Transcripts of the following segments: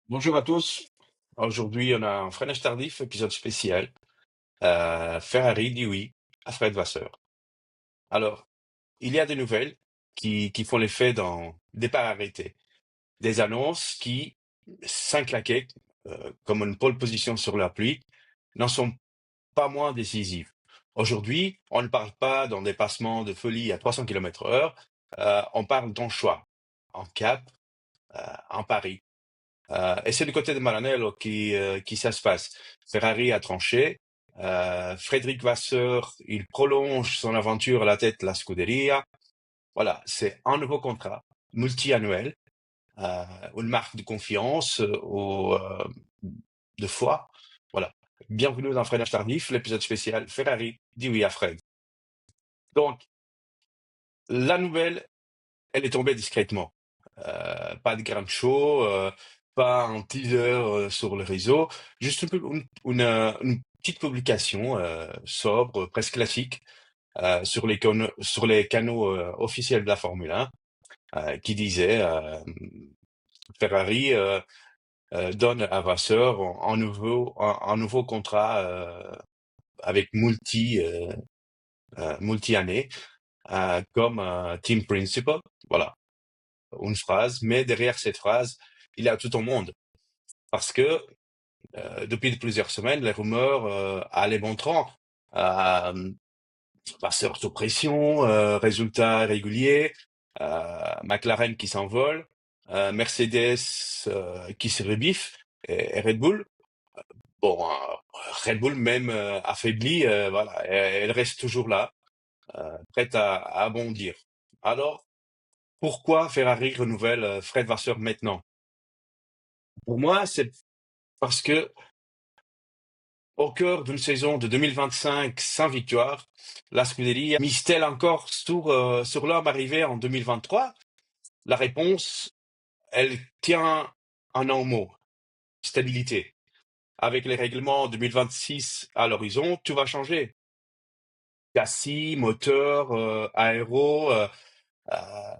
Bonjour à tous. Aujourd'hui, on a un freinage tardif, épisode spécial. Ferrari dit oui à Fred Vasseur. Alors, il y a des nouvelles qui font l'effet d'un départ arrêté. Des annonces qui, sans claquer, comme une pole position sur la pluie, n'en sont pas moins décisives. Aujourd'hui, on ne parle pas d'un dépassement de folie à 300 km/h, on parle d'un choix, en cap, en pari. Et c'est du côté de Maranello qui ça se passe. Ferrari a tranché. Frédéric Vasseur, il prolonge son aventure à la tête de la Scuderia. Voilà, c'est un nouveau contrat multi-annuel, euh, une marque de confiance, de foi. Voilà. Bienvenue dans Freinage Tardif, l'épisode spécial Ferrari dit oui à Fred. Donc, la nouvelle, elle est tombée discrètement. Pas de grand show, pas un teaser sur le réseau, juste une petite publication sobre, presque classique, sur les canaux officiels de la Formule 1, qui disait Ferrari donne à Vasseur un nouveau contrat avec multi-années comme team principal. Voilà, une phrase, mais derrière cette phrase, il y a tout un monde. Parce que depuis plusieurs semaines, les rumeurs allaient bon train. Euh, Passeur sous pression, résultats réguliers, McLaren qui s'envole, Mercedes qui se rebiffe, et Red Bull. Bon, Red Bull même affaibli, voilà, elle reste toujours là, prête à bondir. Alors, pourquoi Ferrari renouvelle Fred Vasseur maintenant? Pour moi, c'est parce que au cœur d'une saison de 2025 sans victoire, la Scuderia mise-t-elle encore sur l'homme arrivé en 2023? La réponse, elle tient en un mot, stabilité. Avec les règlements 2026 à l'horizon, tout va changer. Châssis, moteur, aéro,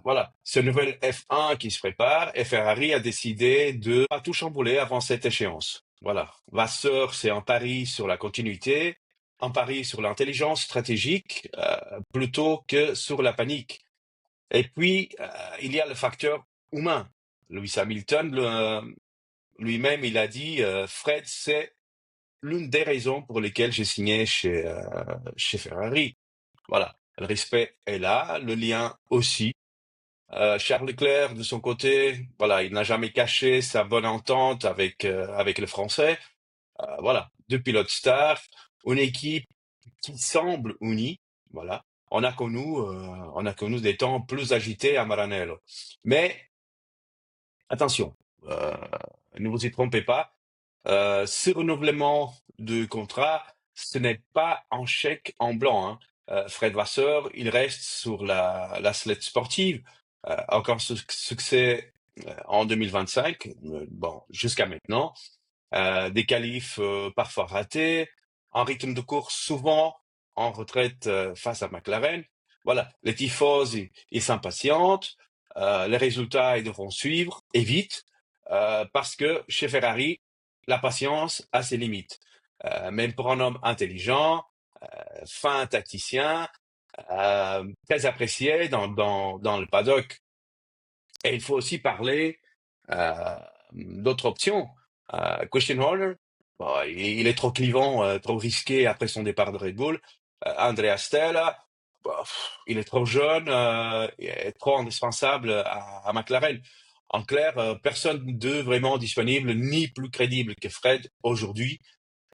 voilà. Ce nouvel F1 qui se prépare, et Ferrari a décidé de pas tout chambouler avant cette échéance. Voilà. Vasseur, c'est un pari sur la continuité, un pari sur l'intelligence stratégique, plutôt que sur la panique. Et puis, il y a le facteur humain. Lewis Hamilton, lui-même, il a dit, Fred, c'est l'une des raisons pour lesquelles j'ai signé chez Ferrari. Voilà. Le respect est là, le lien aussi. Charles Leclerc, de son côté, voilà, il n'a jamais caché sa bonne entente avec le Français. Voilà, deux pilotes stars, une équipe qui semble unie. Voilà, on a connu des temps plus agités à Maranello. Mais attention, euh, ne vous y trompez pas. Ce renouvellement de contrat, ce n'est pas un chèque en blanc, hein. Fred Vasseur, il reste sur la sellette sportive. Encore succès en 2025, bon, jusqu'à maintenant. Des qualifs parfois ratés, un rythme de course souvent en retraite face à McLaren. Voilà, les tifosi, ils s'impatientent, les résultats, ils devront suivre, et vite, parce que chez Ferrari, la patience a ses limites. Même pour un homme intelligent, fin tacticien, très apprécié dans le paddock. Et il faut aussi parler d'autres options. Christian Horner, bon, il est trop clivant, trop risqué après son départ de Red Bull. Andrea Stella, bah, il est trop jeune, et trop indispensable à McLaren. En clair, personne de vraiment disponible ni plus crédible que Fred aujourd'hui.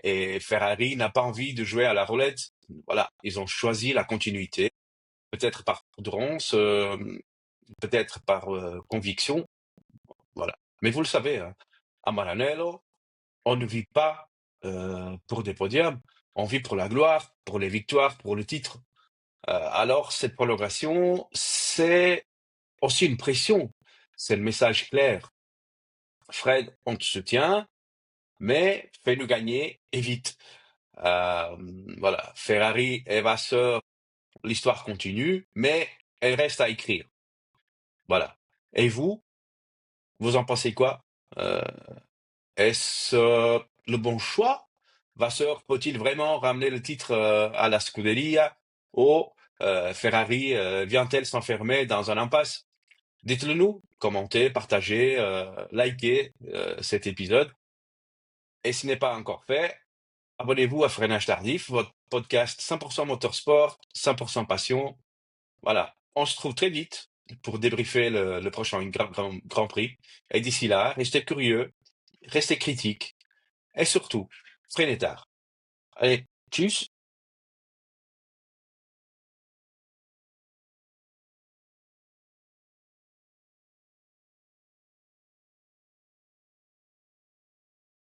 Et Ferrari n'a pas envie de jouer à la roulette. Voilà, ils ont choisi la continuité, peut-être par prudence, peut-être par conviction. Voilà. Mais vous le savez, hein, à Maranello, on ne vit pas pour des podiums, on vit pour la gloire, pour les victoires, pour le titre. Alors, cette prolongation, c'est aussi une pression. C'est le message clair. Fred, on te soutient, mais fais-nous gagner et vite. Euh, voilà. Ferrari et Vasseur, l'histoire continue, mais elle reste à écrire. Voilà. Et vous en pensez quoi? Euh, Est-ce le bon choix? Vasseur peut-il vraiment ramener le titre à la Scuderia ou Ferrari vient-elle s'enfermer dans un impasse? Dites-le nous, commentez, partagez, likez cet épisode. Et si ce n'est pas encore fait, abonnez-vous à Freinage Tardif, votre podcast 100% motorsport, 100% passion. Voilà, on se trouve très vite pour débriefer le prochain Grand Prix. Et d'ici là, restez curieux, restez critiques et surtout, freinez tard. Allez, tchuss!